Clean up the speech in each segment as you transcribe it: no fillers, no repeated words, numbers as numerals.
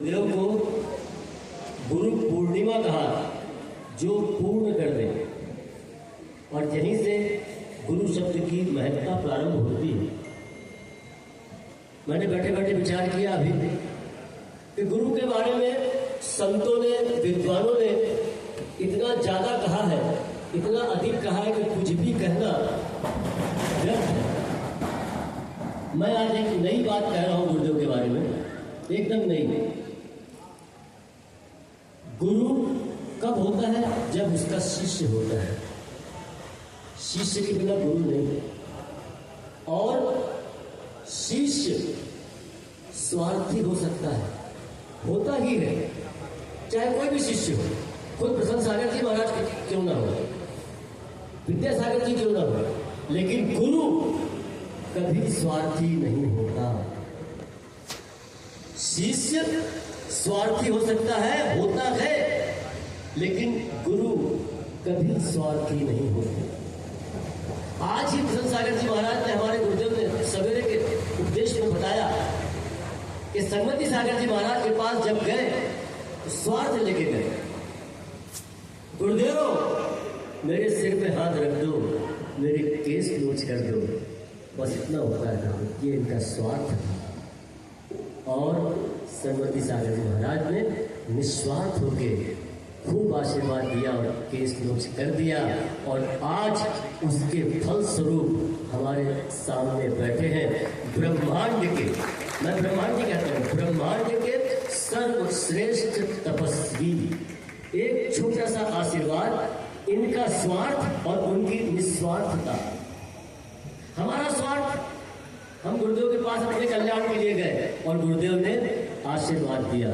गुरुदेव को गुरु पूर्णिमा कहा, जो पूर्ण कर दे। और यहीं से गुरु शब्द की महत्ता प्रारंभ होती है। मैंने बैठे बैठे विचार किया अभी कि गुरु के बारे में संतों ने, विद्वानों ने इतना ज्यादा कहा है, इतना अधिक कहा है कि कुछ भी कहना व्यर्थ है। मैं आज एक नई बात कह रहा हूं गुरुदेव के बारे में, एकदम नई। गुरु कब होता है? जब उसका शिष्य होता है। शिष्य के बिना गुरु नहीं। और शिष्य स्वार्थी हो सकता है, होता ही है, चाहे कोई भी शिष्य हो। खुद प्रसन्न सागर जी महाराज क्यों ना हो, विद्यासागर जी क्यों ना हो, लेकिन गुरु कभी स्वार्थी नहीं होता। शिष्य स्वार्थी हो सकता है, होता है, लेकिन गुरु कभी स्वार्थी नहीं होते। आज ही प्रसन्न सागर जी महाराज ने, हमारे गुरुदेव ने सवेरे के उपदेश में बताया कि संगमति सागर जी महाराज के पास जब गए तो स्वार्थ लेके गए। गुरुदेव मेरे सिर पे हाथ रख दो, मेरे केस नोच कर दो, बस इतना होता था। ये इनका स्वार्थ था। और संगमति सागर जी महाराज ने निस्वार्थ होके खूब आशीर्वाद दिया और केस नोच कर दिया। और आज उसके फल स्वरूप हमारे सामने बैठे हैं ब्रह्मांड के, मैं ब्रह्मांड जी कहता हूँ, ब्रह्मांड के सर्वश्रेष्ठ तपस्वी। एक छोटा सा आशीर्वाद, इनका स्वार्थ और उनकी निस्वार्थता। हमारा स्वार्थ, हम गुरुदेव के पास अपने कल्याण के लिए गए और गुरुदेव ने आशीर्वाद दिया।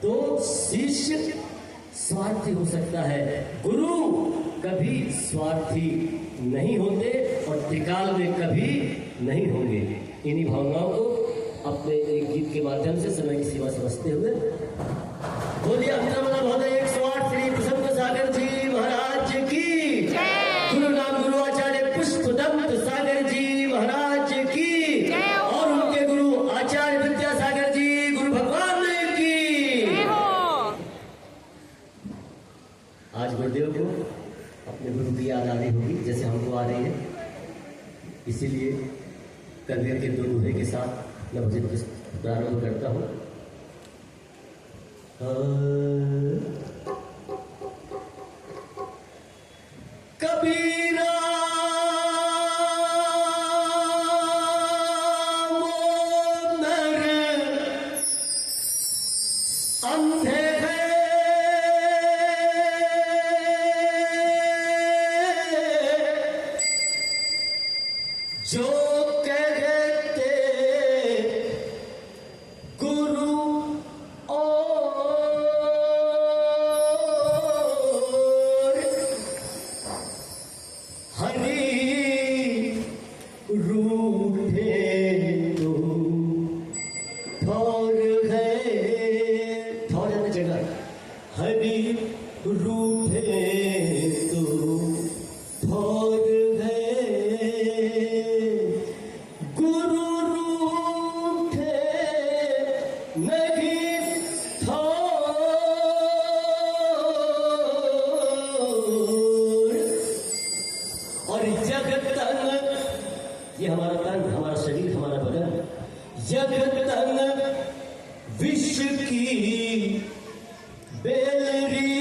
तो शिष्य स्वार्थी हो सकता है, गुरु कभी स्वार्थी नहीं होते और त्रिकाल में कभी नहीं होंगे। इन्हीं भावनाओं को अपने एक गीत के माध्यम से समय की सीमा समझते हुए बोलिए अभिनंदन महोदय 108 श्री प्रसन्न सागर जी महाराज की, गुरु नाम गुरु आचार्य पुष्पदंत सागर जी महाराज की, और उनके गुरु आचार्य विद्यासागर जी गुरु भगवान की। आज गुरुदेव को अपने गुरु की याद आ रही होगी, जैसे हमको आ रही है। इसीलिए कबीर के दो दोहे के साथ मैं भजन प्रारंभ करता हूँ। कबीरा वो नर अंधे जो कहते गुरु और हरि रूठे तो ठौर है, ठौर है जगह, हरि रूठे तो ठौर है, गुरु रूठे नहीं ठौर। और जग तन, ये हमारा तन, हमारा शरीर, हमारा बदन, जग तन विश्व की बेलरी,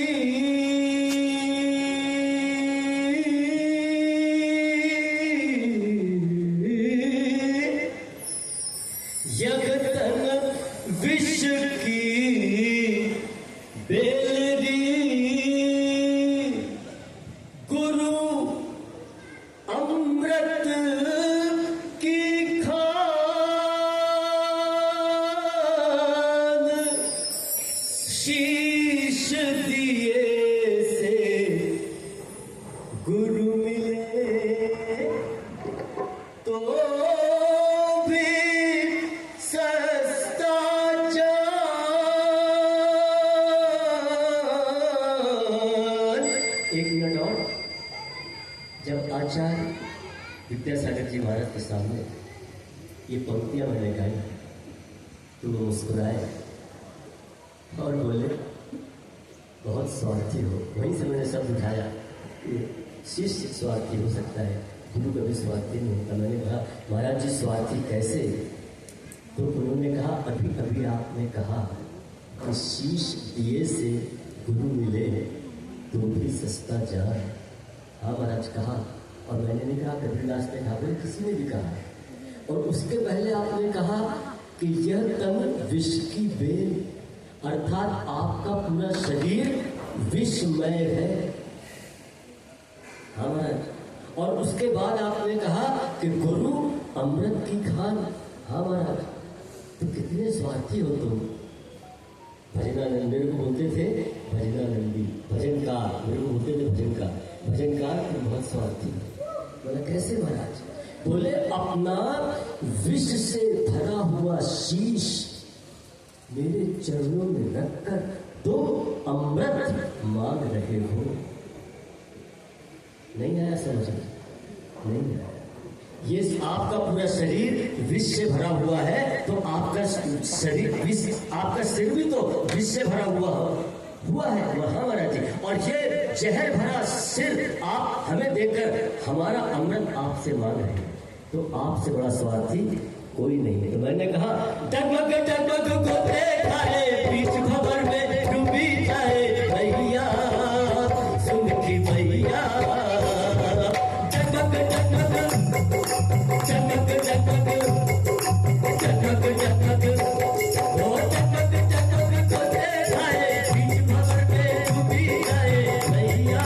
जगतन विश्व की बेलरी, गुरु अमृत की खान, शीश दिए से गुरु मिले तो एक मिनट और। जब आचार्य विद्यासागर जी महाराज के सामने ये पंक्तियां मैंने गाई तो वो मुस्कुराए स्वार्थी हो। वहीं से मैंने शब्द उठाया, शिष्य स्वार्थी हो सकता है, गुरु कभी स्वार्थी नहीं होता। मैंने कहा महाराज जी स्वार्थी कैसे? तो उन्होंने कहा अभी अभी आपने कहा कि शीश दिए से गुरु मिले तो भी सस्ता जान। हाँ महाराज कहा, और मैंने नहीं कहा, कबीरदास ने कहा, बोले किसी ने भी कहा। और उसके पहले आपने कहा कि यह तन विष की बेल, अर्थात आपका पूरा शरीर विषमय है। हाँ महाराज। और उसके बाद आपने कहा कि गुरु अमृत की खान। हाँ महाराज। तो कितने स्वार्थी हो तुम। भजनानंद मेरे को बोलते थे, भजनानंदी भजनकार, मेरे को बोलते थे भजनकार तुम बहुत स्वार्थी। बोला कैसे महाराज? बोले अपना विष से भरा हुआ शीश मेरे चरणों में रखकर तुम अमृत मांग रहे हो। नहीं आया समझ में? नहीं आया। ये आपका पूरा शरीर विष से भरा हुआ है, तो आपका शरीर विष, आपका सिर भी तो विष से भरा हुआ है महाराज जी। और ये जहर भरा सिर आप हमें देकर हमारा अमृत आपसे मांग रहे हैं, तो आपसे बड़ा स्वार्थी कोई नहीं है। तो मैंने कहा डगमग डगमग को देखा है, बीच भंवर में डूबी जाए भैया, सुन की भैया। डगमग डगमग जगमग जगमग जगमग जगमग, ओ जगमग जगमग को देखा है, बीच भंवर में डूबी जाए भैया,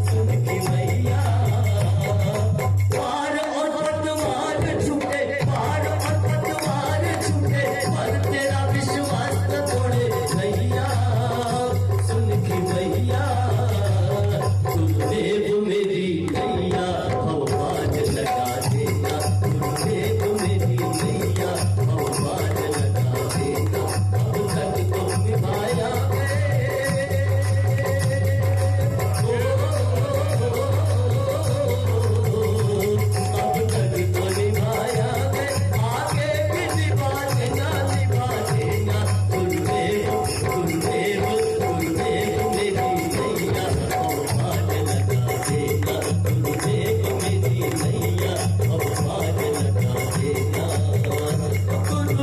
सुन की भैया। पार और पतवार छूटे, पार और पतवार छूटे, पर तेरा विश्वास न तोड़े भैया, सुन की भैया। गुरुदेव मेरी नैया भगवान लगा देना, गुरुदेव मेरी नैया भगवान लगा देना। अब तक तो निभाया अब तक तो निभाया आगे भी निभा देना, निभा देना। गुरुदेव गुरुदेव गुरुदेव मेरी नैया भगवान लगा देना, गुरुदेव मेरी नैया भगवान लगा देना। गुरुदेव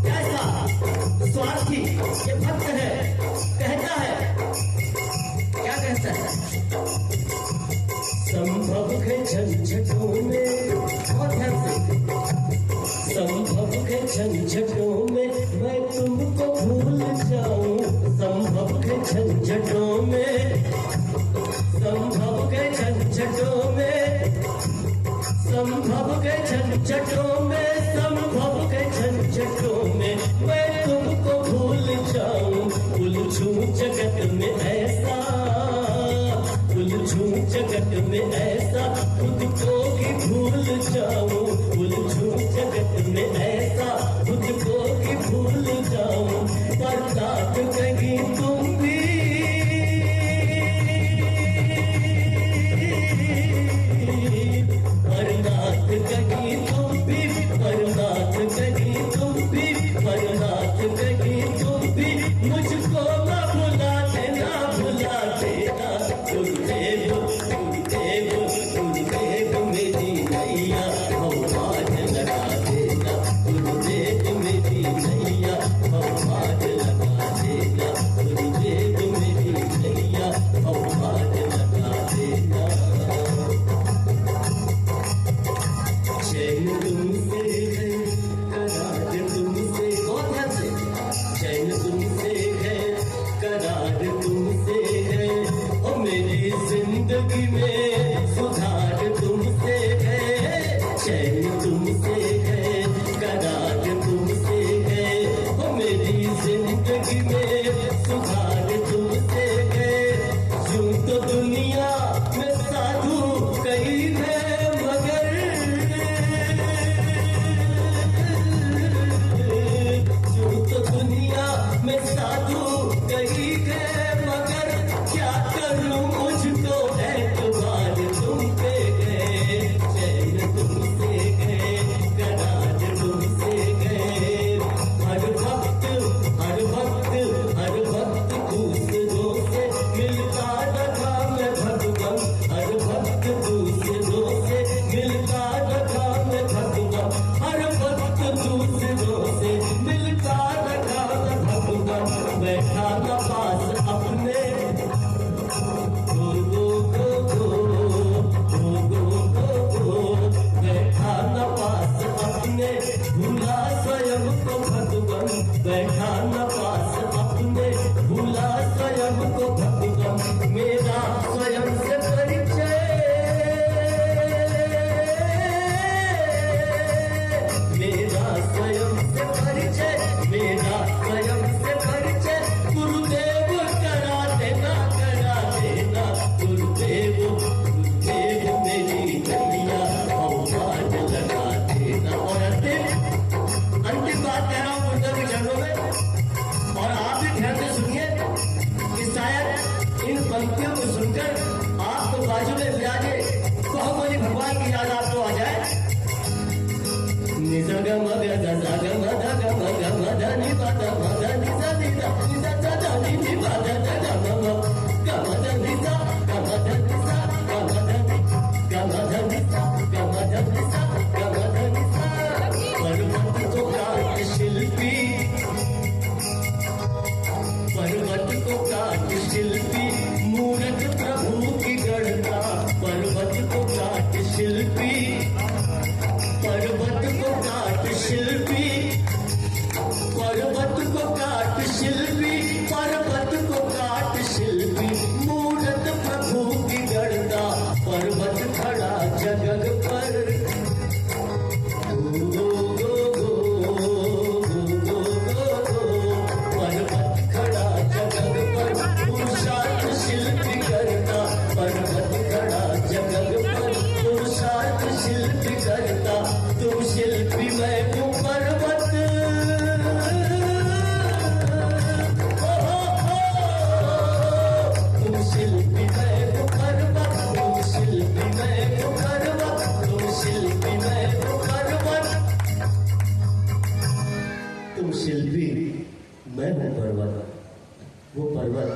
कैसा स्वार्थी ये भक्त है, कहता है, क्या कहता है? संभव के झंझटों में, बहुत ध्यान से, संभव के झंझटों में मैं तुमको भूल जाऊं, संभव के झंझटों में, संभव के झंझटों में, संभव के झंझटों में, संभव के झंझटों में मैं तुमको भूल जाऊं। उलझूं जगत में ऐसा, उलझूं जगत में ऐसा, खुद को ही भूल जाऊं। उलझूं जगत में ऐसा, खुद को ही भूल जाऊं। बर्दाश्त कहीं तुम भी बर्दाश्त कहीं तुम भी, बर्दाश्त कहीं तुम भी, बर्दाश्त कहीं तुम भी, मुझको न भुला देना, भुला देना। गुरुदेव गुरुदेव गुरुदेव मेरी नैया भगवान लगा देना, गुरुदेव मेरी नैया भगवान लगा देना, गुरुदेव मेरी नैया भगवान लगा देना। चैन तुमसे है, करार तुमसे, बहुत ध्यान से, चैन तुमसे है, करार तुमसे है, ओ मेरी जिंदगी में सुधार तुमसे है। चैन तुमसे है, करार तुमसे है, ओ मेरी जिंदगी में सुधार तुमसे है। यूं तो दुनिया में साधु कई है, मगर यूं तो दुनिया में साधु कई है, न पास अपने, भूला स्वयं को भगवान, मेरा स्वयं से परिचय, मेरा स्वयं से परिचय, मेरा स्वयं से परिचय, गुरुदेव करा देना, गुरुदेव, गुरुदेव मेरी नैया आवाज लगा देना। और अंतिम बात कह रहा हूं गुरुदेव के चरणों में, और आप भी ध्यान से सुनिए कि शायद इन पंक्तियों को सुनकर आपको बाजू में विराजे बहुबली भगवान की याद आपको आ जाए। निजा ग म ग द सा ग म ध ग म ग म ध नि प द म ध नि सा नि द नि द द द नि नि प द द ग म म ग म ध नि सा ग म ध नि सा ग म ध नि ग म ध नि सा ग म ध नि सा ग म ध नि सा। पर्वत को काट शिल्पी, पर्वत को काट शिल्पी, मूरत प्रभु की गढ़ता, पर्वत को काट शिल्पी, पर्वत को काट शिल्पी, पर्वत को काट शिल्पी, पर्वत को काट शिल्पी, मूरत प्रभु की गढ़ता, पर्वत खड़ा जगग पर, पर्वत खड़ा जगग पर, पुरुषार्थ शिल्पी करता, पर्वत खड़ा जगग पर, पुरुषार्थ शिल्पी करता, तुम शिल्पी मैं हूँ पर्वत, तुम शिल्पी मैं हूँ पर्वत, तुम शिल्पी मैं हूँ पर्वत, तुम शिल्पी मैं हूँ पर्वत, तुम शिल्पी मैं हूँ पर्वत। वो पर्वत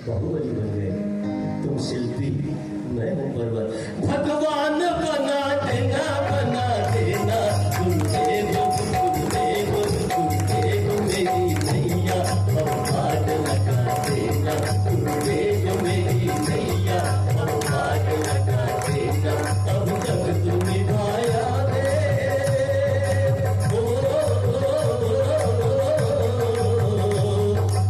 बाहुबली बन गए, तुम शिल्पी मैं हूँ पर्वत। भगवान बना देना, बना देना, गुरुदेव, गुरुदेव, गुरुदेव मेरी नैया आवाज लगा देना, गुरुदेव मेरी नैया आवाज लगा देना। अब तक तू निभाया दे,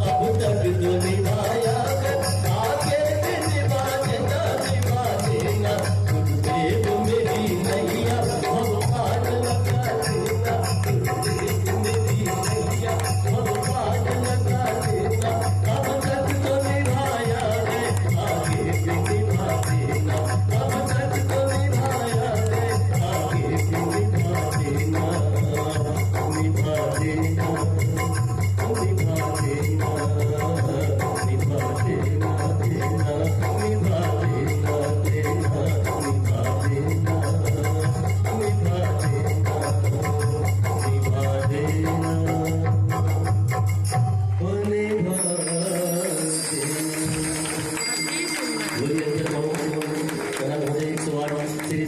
अब तक तो निभाया दे, आगे भी निभा देना, निभा देना, गुरुदेव मेरी नैया भगवान लगा देना, गुरुदेव मेरी नैया भगवान लगा देना। अब तक तो निभाया दे, आगे भी निभा देना, अब तक तो निभाया दे, आगे भी निभा देना, निभा देना, निभा देना, निभा देना, देना, निभा देना, देना, निभा देना, निभा देना, निभा देना, ओ निभा देना। 108 श्री